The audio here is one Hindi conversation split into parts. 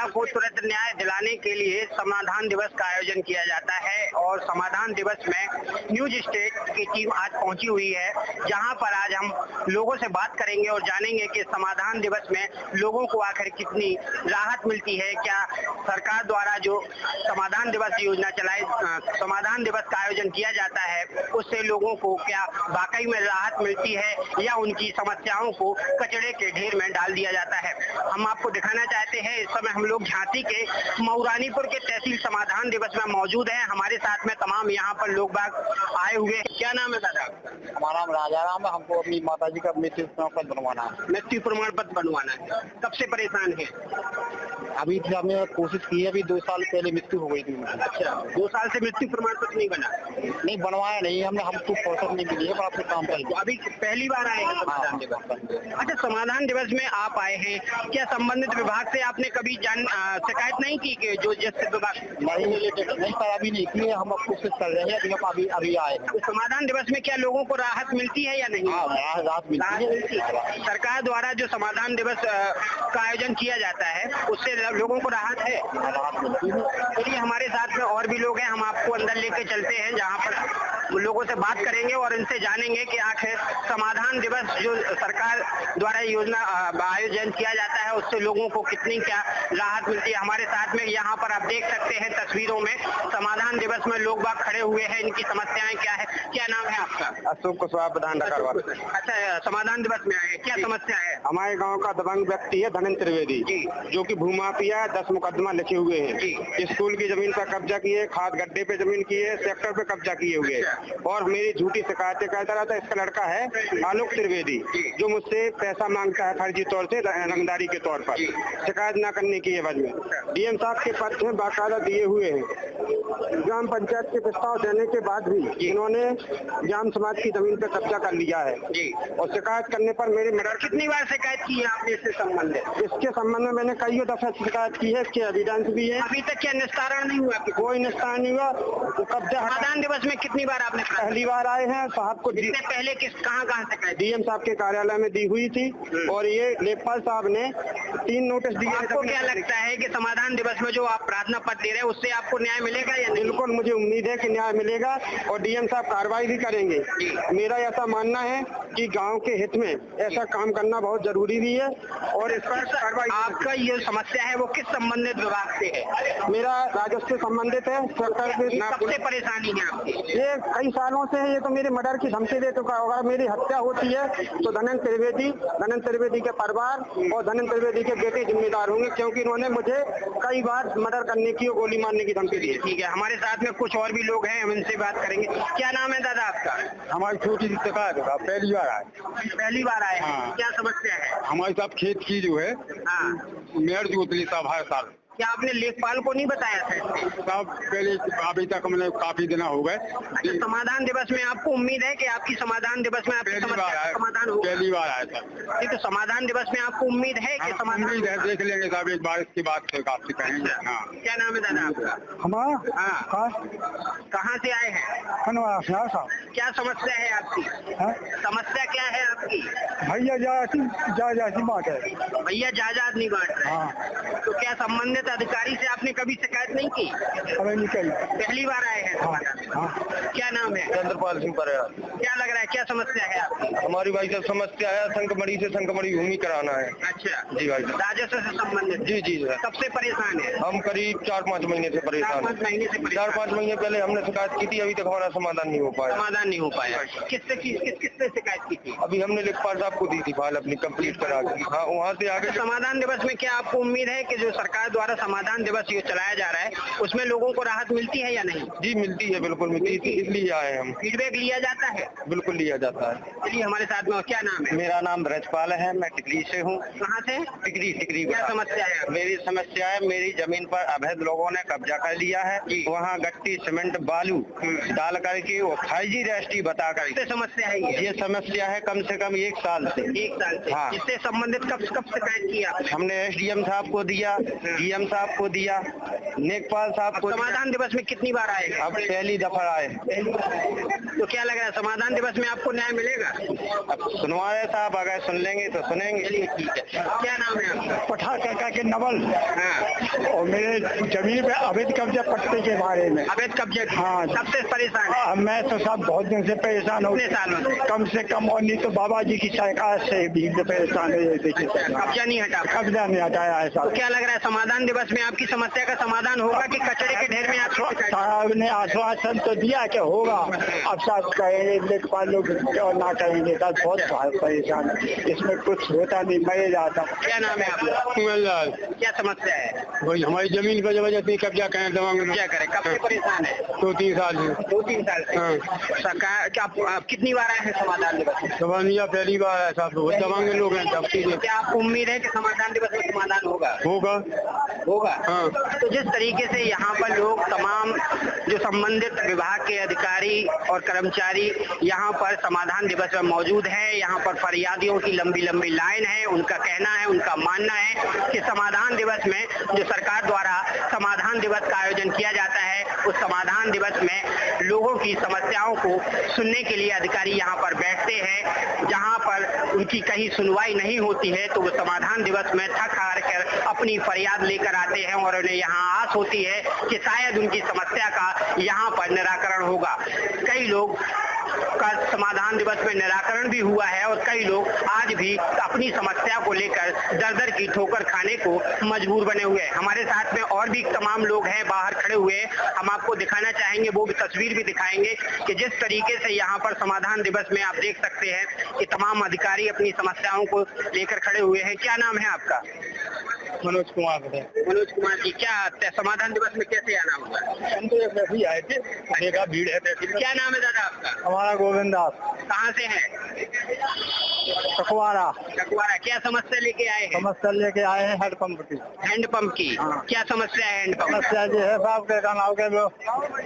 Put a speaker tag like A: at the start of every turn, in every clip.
A: को तुरंत न्याय दिलाने के लिए समाधान दिवस का आयोजन किया जाता है और समाधान दिवस में न्यूज स्टेट की टीम आज पहुंची हुई है, जहां पर आज हम लोगों से बात करेंगे और जानेंगे कि समाधान दिवस में लोगों को आखिर कितनी राहत मिलती है। क्या सरकार द्वारा जो समाधान दिवस योजना समाधान दिवस का आयोजन किया जाता है उससे लोगों को क्या वाकई में राहत मिलती है या उनकी समस्याओं को कचड़े के ढेर में डाल दिया जाता है। हम आपको दिखाना चाहते हैं, इस समय हम लोग झांसी के मऊरानीपुर के तहसील समाधान दिवस में मौजूद हैं। हमारे साथ में तमाम यहाँ पर लोग बाग आए हुए हैं। क्या नाम है दादा?
B: हमारा नाम राजा राम है। हमको अपनी माता जी का मृत्यु प्रमाण पत्र बनवाना है।
A: मृत्यु प्रमाण पत्र बनवाना है। कब से परेशान है?
B: अभी हमने कोशिश की है, अभी 2 साल पहले मृत्यु हो गई थी।
A: अच्छा, 2 साल से मृत्यु प्रमाण पत्र नहीं बना?
B: नहीं बनवाया नहीं हमने, हमको फुर्सत नहीं मिली है पर आपको काम करेंगे।
A: अभी पहली बार आए हैं समाधान दिवस? अच्छा, समाधान दिवस में आप आए हैं, क्या संबंधित विभाग से आपने कभी शिकायत नहीं की कि जो जिस विभाग
B: नहीं सर अभी नहीं की है, हम कोशिश कर रहे हैं। अभी आए हैं।
A: तो समाधान दिवस में क्या लोगों को राहत मिलती है या नहीं?
B: राहत मिलती है।
A: सरकार द्वारा जो समाधान दिवस का आयोजन किया जाता है उससे लोगों को राहत है? चलिए, हमारे साथ में और भी लोग हैं, हम आपको अंदर लेके चलते हैं जहाँ पर लोगों से बात करेंगे और इनसे जानेंगे कि आखिर समाधान दिवस जो सरकार द्वारा योजना आयोजन किया जाता है उससे लोगों को कितनी क्या राहत मिलती है। हमारे साथ में यहाँ पर आप देख सकते हैं तस्वीरों में समाधान दिवस में लोग बाग खड़े हुए हैं, इनकी समस्याएं क्या है। क्या नाम है आपका?
B: अशोक कुशवाहा, प्रधान।
A: अच्छा, समाधान दिवस में आए, क्या समस्या है?
B: हमारे गांव का दबंग व्यक्ति है धनेन्द्र त्रिवेदी जी, जो कि भूमाफिया 10 मुकदमा लिखे हुए हैं। स्कूल की जमीन पर कब्जा किए, खाद गड्ढे पे जमीन किए, सेक्टर पे कब्जा किए हुए और मेरी झूठी शिकायतें करता रहता है। इसका लड़का है आलोक त्रिवेदी, जो मुझसे पैसा मांगता है फर्जी तौर से, रंगदारी के तौर पर, शिकायत न करने की एवज में। डीएम साहब के पत्र में बाकायदा दिए हुए हैं। ग्राम पंचायत के प्रस्ताव देने के बाद भी इन्होंने जाम समाज की जमीन पर कब्जा कर लिया है और शिकायत करने पर मेरे मर्डर।
A: कितनी बार शिकायत की है आपने इससे संबंधित?
B: इसके संबंध में मैंने कई दफा शिकायत की है, इसके एविडेंस भी है।
A: अभी तक क्या निस्तारण नहीं हुआ?
B: कोई निस्तारण नहीं हुआ। तो कब्जा
A: समाधान दिवस में कितनी बार आपने?
B: पहली बार आए हैं। साहब को
A: इससे पहले कहाँ शिकायत?
B: डीएम साहब के कार्यालय में दी हुई थी और ये लेखपाल साहब ने 3 नोटिस दिए।
A: आपको क्या लगता है कि समाधान दिवस में जो आप प्रार्थना पत्र दे रहे हैं उससे आपको न्याय मिलेगा या नहीं?
B: बिल्कुल मुझे उम्मीद है कि न्याय मिलेगा और डीएम साहब कार्रवाई भी करेंगे। मेरा ऐसा मानना है कि गांव के हित में ऐसा काम करना बहुत जरूरी भी है और इस पर कार्रवाई।
A: आपका ये समस्या है वो किस संबंधित विभाग से है?
B: मेरा राजस्व से संबंधित है। सरकार
A: सबसे परेशानी है आपकी?
B: ये कई सालों से है। ये तो मेरे मर्डर की धमकी दे चुका होगा। मेरी हत्या होती है तो धनेन्द्र त्रिवेदी के परिवार और धनेन्द्र त्रिवेदी के बेटे जिम्मेदार होंगे, क्योंकि इन्होंने मुझे कई बार मर्डर करने की और गोली मारने की धमकी दी है।
A: ठीक है, हमारे साथ में कुछ और भी लोग हैं, हम इनसे बात करेंगे। क्या नाम है दादा आपका?
B: हमारी छोटी सी शिकायत है, पहली बार आए।
A: पहली बार आए?
B: हाँ।
A: क्या समस्या है?
B: हमारे साथ खेत की जो है मेयर जो उतनी साहब है साल।
A: क्या आपने लेखपाल को नहीं बताया था?
B: साहब पहले अभी तक हमने काफी दिन हो गए।
A: अच्छा, समाधान दिवस में आपको उम्मीद है कि आपकी समाधान दिवस में आपकी समस्या समाधान होगा?
B: पहली बार आया सर।
A: तो समाधान दिवस में आपको उम्मीद है कि समाधान?
B: उम्मीद है, देख लेंगे साहब एक बार इसकी बात आपसे कहेंगे। हाँ।
A: क्या नाम है दादा आपका?
B: हमारा? हाँ।
A: कहाँ से आए हैं?
B: साहब।
A: क्या समस्या है आपकी? समस्या क्या है आपकी?
B: भैया जायदाद बात है।
A: भैया जायदाद नहीं बांट रहे?
B: हाँ।
A: तो क्या संबंधित अधिकारी से आपने कभी शिकायत नहीं की?
B: अरे नहीं कही।
A: पहली बार आए हैं?
B: हाँ।
A: क्या नाम है?
B: चंद्रपाल सिंह परेरा।
A: क्या लग रहा है, क्या समस्या है आपकी?
B: हमारी भाई साहब समस्या है, संकमरी से संकमरी भूमि कराना है।
A: अच्छा
B: जी भाई साहब।
A: राजस्व से संबंधित?
B: जी सर।
A: कब से परेशान है?
B: हम करीब 4-5 महीने से परेशान हैं। 4-5 महीने पहले हमने शिकायत की थी, अभी तक हमारा समाधान नहीं हो पाया।
A: समाधान नहीं हो पाया? किससे शिकायत की थी?
B: अभी हमने लेखपाल साहब को दी थी फाइल अपनी कंप्लीट करा दी। हाँ, वहाँ से आगे।
A: समाधान दिवस में क्या आपको उम्मीद है कि जो सरकार द्वारा समाधान दिवस ये चलाया जा रहा है उसमें लोगों को राहत मिलती है या नहीं?
B: जी मिलती है, बिल्कुल मिलती है, इसलिए आए हम।
A: फीडबैक लिया जाता है?
B: बिल्कुल लिया जाता है।
A: चलिए, हमारे साथ में क्या नाम है?
B: मेरा नाम ब्रजपाल है, मैं टिकरी से हूँ।
A: कहाँ से?
B: टिकरी।
A: क्या समस्या है?
B: मेरी समस्या है, मेरी जमीन पर अवैध लोगों ने कब्जा कर लिया है। वहाँ गट्टी सीमेंट बालू डाल करके वो फर्जी रजिस्ट्री बता कर।
A: समस्या है
B: ये समस्या है कम से कम 1 साल से।
A: 1 साल से?
B: हाँ।
A: इससे संबंधित कब शिकायत किया?
B: हमने एसडीएम साहब को दिया, डीएम साहब को दिया, लेखपाल साहब को।
A: समाधान दिवस में कितनी बार आए?
B: अब पहली दफा आए।
A: तो क्या लग रहा है समाधान दिवस में आपको न्याय मिलेगा?
B: अब सुनवा रहे साहब, अगर सुन लेंगे तो सुनेंगे।
A: चलिए ठीक है। क्या नाम है आपका?
C: पठार काका के नवल।
A: हाँ।
C: और मेरे जमीन पे अवैध कब्जा पट्टे के बारे में।
A: अवैध कब्जे?
C: हाँ।
A: सबसे परेशान है?
C: मैं तो साहब बहुत दिन से परेशान हूँ।
A: कितने सालों से?
C: कम से कम, और नहीं तो बाबा जी की सरकार से भी परेशान है। देखिए
A: कब्जा नहीं हटा?
C: कब्जा नहीं हटाया है
A: तो
C: साहब।
A: क्या लग रहा है समाधान दिवस में आपकी समस्या का समाधान होगा कि कचरे के ढेर में आप?
C: साहब ने आश्वासन तो दिया कि होगा, अब साहब कहेंगे लेखपाल लोग और ना कहेंगे साहब, बहुत परेशान है। इसमें कुछ होता नहीं, मरे जाता।
A: क्या नाम है आपका?
B: कुंवरलाल।
A: क्या समस्या है?
B: वही हमारी जमीन पर जबरदस्ती कब्जा करें, दवांग
A: क्या करें? कब से परेशान है?
B: 2-3 साल से।
A: 2-3 साल से।
B: हाँ।
A: सरकार क्या आप कितनी बार आए हैं समाधान दिवस में?
B: दवानिया पहली बार है साहब, बहुत दवांगे लोग हैं। जब
A: क्या आपको उम्मीद है कि समाधान दिवस में समाधान होगा?
B: होगा। हाँ।
A: तो जिस तरीके से यहाँ पर लोग तमाम जो संबंधित विभाग के अधिकारी और कर्मचारी यहाँ पर समाधान दिवस में मौजूद है, यहाँ पर फरियादियों की लंबी लंबी लाइन है। उनका कहना है, उनका मानना है कि समाधान दिवस में जो सरकार द्वारा समाधान दिवस का आयोजन किया जाता है, उस समाधान दिवस में लोगों की समस्याओं को सुनने के लिए अधिकारी यहाँ पर बैठते हैं। जहाँ पर उनकी कहीं सुनवाई नहीं होती है तो वो समाधान दिवस में थक हार कर अपनी फरियाद लेकर आते हैं और उन्हें यहाँ आस होती है कि शायद उनकी समस्या का यहाँ पर निराकरण होगा। कई लोग का समाधान दिवस में निराकरण भी हुआ है और कई लोग आज भी अपनी समस्या को लेकर दर दर की ठोकर खाने को मजबूर बने हुए हैं। हमारे साथ में और भी तमाम लोग हैं बाहर खड़े हुए, हम आपको दिखाना चाहेंगे, वो भी तस्वीर भी दिखाएंगे कि जिस तरीके से यहाँ पर समाधान दिवस में आप देख सकते हैं कि तमाम अधिकारी अपनी समस्याओं को लेकर खड़े हुए हैं। क्या नाम है आपका?
B: मनोज कुमार।
A: मनोज कुमार जी, क्या समाधान दिवस में कैसे आना होगा?
C: हम तो एक वैसे ही आए थे, देखा भीड़ है।
A: क्या नाम है दादा आपका?
C: हमारा गोविंद दास।
A: कहाँ से है?
C: चकवारा।
A: चकवारा। क्या समस्या लेके आए हैं?
C: समस्या लेके आए हैं हैंडपंप की।
A: हैंडपंप की?
C: हाँ।
A: क्या समस्या है हैंडपंप?
C: समस्या ये है साहब के गाँव के जो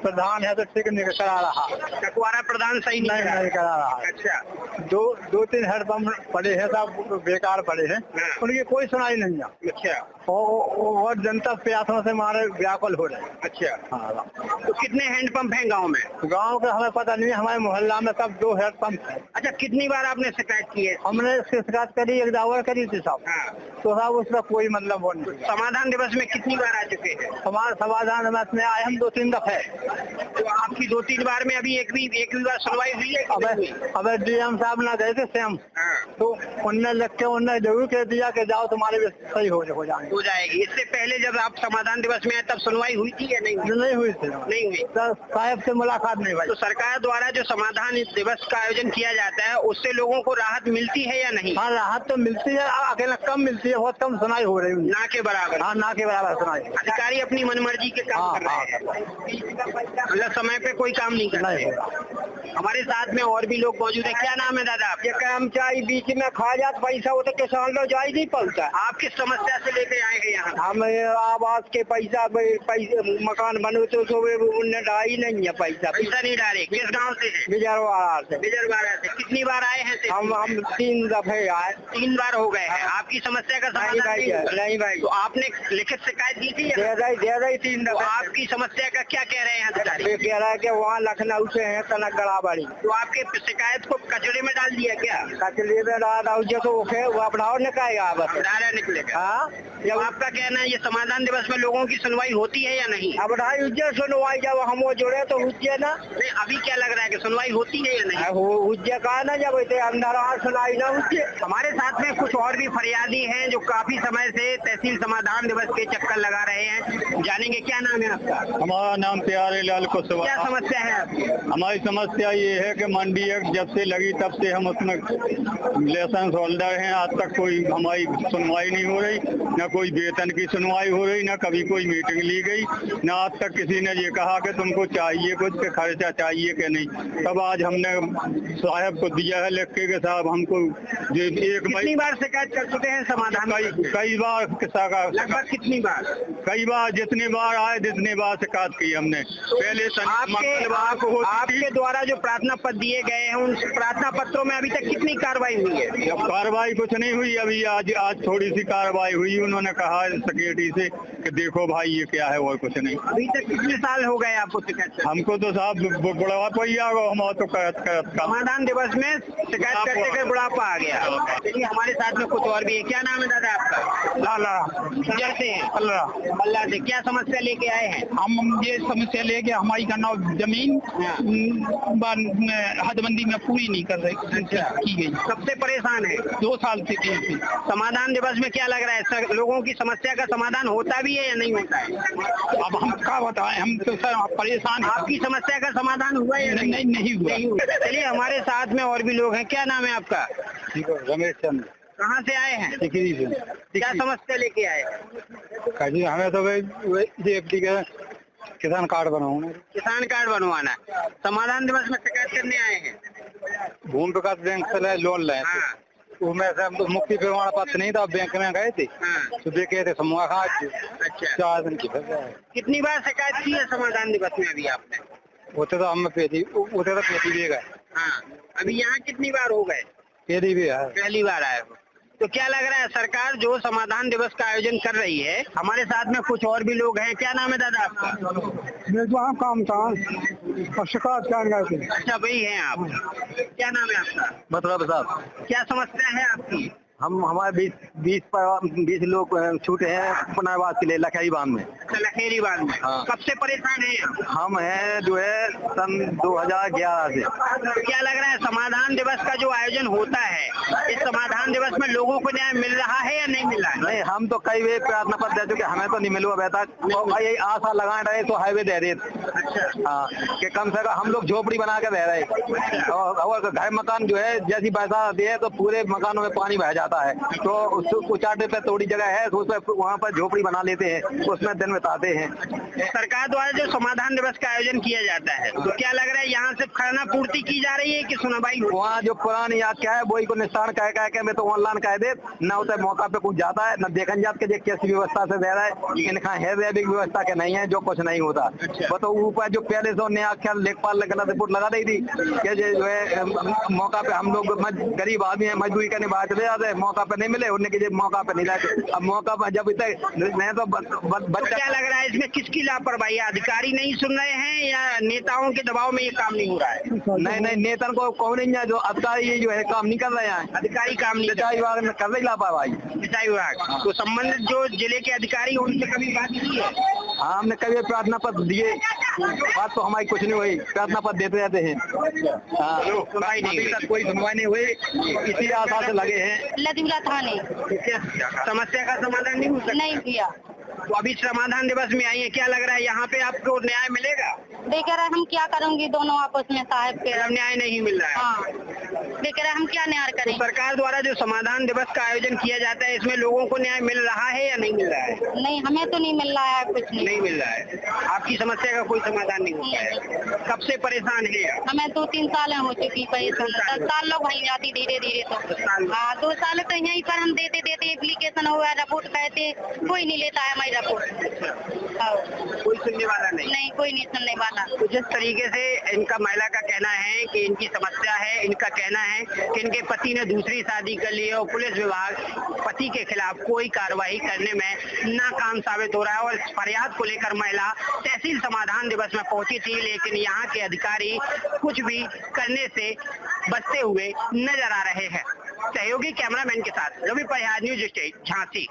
C: प्रधान है तो ठीक नहीं करा रहा।
A: चकवारा प्रधान सही
C: नहीं करा रहा।
A: अच्छा।
C: दो तीन हैंडपंप पड़े हैं साहब, बेकार पड़े हैं।
A: हाँ।
C: उनकी कोई सुनाई नहीं है।
A: अच्छा।
C: और जनता प्रयासों से हमारे व्याकुल हो रहे हैं।
A: अच्छा।
C: हाँ।
A: तो कितने हैंडपंप हैं गांव में?
C: गांव के हमें पता नहीं, हमारे मोहल्ला में सब 2 हैंडपंप है।
A: अच्छा, कितनी बार आपने शिकायत की है?
C: हमने शिकायत करी, एक दावा करी थी साहब।
A: हाँ।
C: तो साहब उसका कोई मतलब वो नहीं।
A: समाधान दिवस में कितनी बार आ चुके हैं?
C: हमारे समाधान दिवस में आए हम 2-3 दफे।
A: तो आपकी 2-3 बार में अभी एक भी बार सुनवाई हुई है?
C: अब डीएम साहब ना गए थे स्वयं, तो उनने लिख के उनने जरूर कह दिया कि जाओ तुम्हारे भी सही हो
A: जाएगी। इससे पहले जब आप समाधान दिवस में आए तब सुनवाई हुई थी या नहीं?
C: नहीं हुई थी।
A: नहीं हुई।
C: साहब से मुलाकात नहीं हुई।
A: तो सरकार द्वारा जो समाधान दिवस का आयोजन किया जाता है उससे लोगों को राहत मिलती है या नहीं?
C: हाँ, राहत तो मिलती है, अकेला कम मिलती है, बहुत कम सुनाई हो रही है।
A: ना के बराबर?
C: हाँ, ना के बराबर सुनाई।
A: अधिकारी अपनी मनमर्जी के काम कर रहे हैं, मतलब समय पे कोई काम नहीं कर रहे। हमारे साथ में और भी लोग मौजूद है। क्या नाम है दादा?
C: ये कर्मचारी बीच में खा जात पैसा, वो तो किसान लोग जा ही नहीं पाता।
A: आप किस समस्या से लेके आए हैं यहाँ?
C: हम आवास के पैसा मकान बनो तो उन्हें डाली नहीं है पैसा
A: नहीं डाले। किस गाँव से है?
C: बिजरवाड़ा से।
A: बिजरवाड़ा से। कितनी बार आए हैं?
C: हम 3 दफे आए।
A: 3 बार हो गए हैं। आपकी समस्या का समाधान
C: नहीं भाई।
A: तो आपने लिखित शिकायत दी थी?
C: दे रही 3 दफे।
A: आपकी समस्या का क्या कह रहे हैं अधिकारी?
C: कह रहा है कि वहाँ लखनऊ से है कनक गड़ाबाड़ी।
A: तो आपके शिकायत को कचरे में डाल दिया क्या?
C: कचरे में डाल दिया तो वो अपना निकालेगा, बस
A: डाला निकलेगा।
C: हाँ,
A: जब आपका कहना है ये समाधान दिवस में लोगों की सुनवाई होती है या नहीं?
C: अब सुनवाई जब हम वो जुड़े तो हुज्जे ना।
A: नहीं, अभी क्या लग रहा है कि सुनवाई होती है या नहीं?
C: हुज्जे कहा ना, जब अंदर सुनाई ना हुज्जे।
A: हमारे साथ में कुछ और भी फरियादी हैं जो काफी समय से तहसील समाधान दिवस के चक्कर लगा रहे हैं। जानेंगे। क्या नाम है आपका?
B: हमारा नाम प्यारे लाल कुशवाहा।
A: क्या समस्या है आपकी?
B: हमारी समस्या ये है कि मंडी एक्ट जब से लगी तब से हम उसमें लाइसेंस होल्डर हैं, आज तक कोई हमारी सुनवाई नहीं हो रही, न कोई वेतन की सुनवाई हो रही, न कभी कोई मीटिंग ली गई, न आज तक किसी ने ये कहा कि तुमको चाहिए कुछ के खर्चा चाहिए कि नहीं। तब आज हमने साहब को दिया है लिख के साहब हमको
A: कितनी बार शिकायत कर चुके हैं समाधान?
B: कई बार।
A: लगभग कितनी बार?
B: कई बार, जितनी बार आए जितनी बार शिकायत की हमने। पहले
A: आपके द्वारा जो प्रार्थना पत्र दिए गए हैं, उन प्रार्थना पत्रों में अभी तक कितनी कार्रवाई हुई है?
C: कार्रवाई कुछ नहीं हुई अभी, आज थोड़ी सी कार्रवाई हुई। उन्होंने कहा सेक्रेटरी से कि देखो भाई ये क्या है, और कुछ नहीं।
A: अभी तक कितने साल हो गए आपको शिकायत करते?
C: हमको तो साहब बुढ़ापा ही आ गया, हम तो कहत
A: समाधान दिवस में शिकायत करते करते बुढ़ापा आ गया। चलिए हमारे साथ में कुछ और भी है। क्या नाम है दादा आपका?
C: लाला
A: कैसे हैं?
C: अल्लाह
A: से क्या समस्या लेके आए हैं?
C: हम ये समस्या लेके हमारी करना जमीन हदबंदी में पूरी नहीं कर रही की गई।
A: सबसे परेशान है
C: 2 साल से।
A: समाधान दिवस में क्या लग रहा है, लोगों की समस्या का समाधान होता भी है या नहीं होता है?
C: अब हम क्या बताएं, हम तो सर परेशान।
A: आपकी समस्या का समाधान हुआ या
C: नहीं हुआ।
A: चलिए हमारे साथ में और भी लोग हैं। क्या नाम है आपका?
C: रमेश चंद्र।
A: कहाँ से आए हैं? क्या समस्या लेके आए?
C: हमें तो किसान कार्ड बनवाना।
A: किसान कार्ड बनवाना। समाधान दिवस में शिकायत करने आए हैं।
C: भूमि विकास बैंक से लोन लें, उसमें से मुक्ति प्रमाण पत्र नहीं था, बैंक में गए थे तो देखे थे समूह का।
A: अच्छा
C: 4 दिन की।
A: कितनी बार शिकायत की है समाधान दिवस में अभी आपने?
C: उसे तो हम पेटी भी गए।
A: हाँ, अभी यहाँ कितनी बार हो गए?
C: पेटी भी है,
A: पहली बार आए हो। तो क्या लग रहा है सरकार जो समाधान दिवस का आयोजन कर रही है? हमारे साथ में कुछ और भी लोग हैं। क्या नाम है दादा आपका?
C: मेरे काम था और शिकायत करने गए थे।
A: अच्छा वही हैं आप। क्या नाम है आपका?
C: मतलब साहब
A: क्या समस्या है आपकी?
C: हमारे 20 लोग छूटे हैं पुनर्वास के लिए लखेरी बांध में।
A: लखेरी बांध में।
C: हाँ।
A: कब से परेशान है?
C: हम हैं जो है सन 2011 से।
A: क्या लग रहा है समाधान दिवस का जो आयोजन होता है, इस समाधान दिवस में लोगों को न्याय मिल रहा है या नहीं मिल रहा है?
C: नहीं, हम तो कई वे प्रार्थना पत्र दे चुके, हमें तो नहीं मिला अभी तक। और यही आशा लगाए रहे तो हाईवे दे रहे। हाँ, कि कम से कम हम लोग झोपड़ी बना के रह रहे, और घर मकान जो है जैसी बरसात आती है तो पूरे मकानों में पानी बह जाता है, तो उसको चाटे पे थोड़ी जगह है तो वहाँ पर झोपड़ी बना लेते हैं, उसमें दिन बिताते हैं।
A: सरकार द्वारा जो समाधान दिवस का आयोजन किया जाता है तो क्या लग रहा है यहाँ से खाना पूर्ति की जा रही है कि सुनवाई?
C: वहाँ जो पुरानी याद क्या है वही को निशान कह के मैं तो ऑनलाइन कह दे न उसे मौका पे कुछ जाता है, न देखन जात के कैसी व्यवस्था से दे रहा है, इनका है व्यवस्था के नहीं है, जो कुछ नहीं होता। वो तो ऊपर जो पहले से उन्हें आख्या लेखपाल रिपोर्ट लगा दी थी कि जो है मौका पे हम लोग गरीब आदमी है, मजदूरी करने बाहर चले जाते हैं, मौका पे नहीं मिले, उन्हें कि मौका पे नहीं लाए। अब मौका पर जब तक नहीं तो बच्चा।
A: क्या लग रहा है इसमें किसकी लापरवाही? अधिकारी नहीं सुन रहे हैं या नेताओं के दबाव में ये काम नहीं हो रहा है?
C: नहीं, नेता को कौन नहीं है, जो अधिकारी जो है काम नहीं कर रहे हैं,
A: अधिकारी काम नहीं
C: सिंचाई विभाग में कर रही लापरवाही।
A: सिंचाई विभाग तो संबंधित जो जिले के अधिकारी उनसे कभी बात की है?
C: हाँ, हमने कभी प्रार्थना पत्र दिए, बात तो हमारी कुछ नहीं हुई, प्रार्थना पत्र देते रहते हैं। हाँ,
A: सुनवाई नहीं हुई।
C: कोई सुनवाई नहीं हुई, इसी आशा से लगे हैं।
D: लदीला थाने
A: समस्या का समाधान नहीं हो सकता?
D: नहीं किया।
A: तो अभी समाधान दिवस में आई है, क्या लग रहा है यहाँ पे आपको न्याय मिलेगा?
D: देख रहे हम क्या करूँगी दोनों आपस में साहब के।
A: न्याय नहीं मिल रहा है।
D: हाँ, देख रहे हम क्या न्याय करें।
A: तो सरकार द्वारा जो समाधान दिवस का आयोजन किया जाता है इसमें लोगों को न्याय मिल रहा है या नहीं मिल रहा है?
D: नहीं, हमें तो नहीं मिल रहा है कुछ नहीं
A: मिल रहा है। आपकी समस्या का कोई समाधान नहीं होता है। कब से परेशान है आप?
D: हमें 2-3 साल हो चुकी परेशान। 10 साल लोग वहीं जाती धीरे धीरे तो। हाँ, 2 साल तो यहीं पर हम देते एप्लीकेशन हुआ, रिपोर्ट कहते, कोई नहीं लेता है हमारी रिपोर्ट।
A: कोई सुनने वाला
D: नहीं, कोई नहीं सुनने वाला।
A: तो जिस तरीके से इनका महिला का कहना है कि इनकी समस्या है, इनका कहना है कि इनके पति ने दूसरी शादी कर ली है और पुलिस विभाग पति के खिलाफ कोई कार्रवाई करने में नाकाम साबित हो रहा है, और इस फरियाद को लेकर महिला तहसील समाधान दिवस में पहुंची थी, लेकिन यहाँ के अधिकारी कुछ भी करने से बचते हुए नजर आ रहे हैं। सहयोगी कैमरामैन के साथ रवि परिहार, न्यूज स्टेट, झांसी।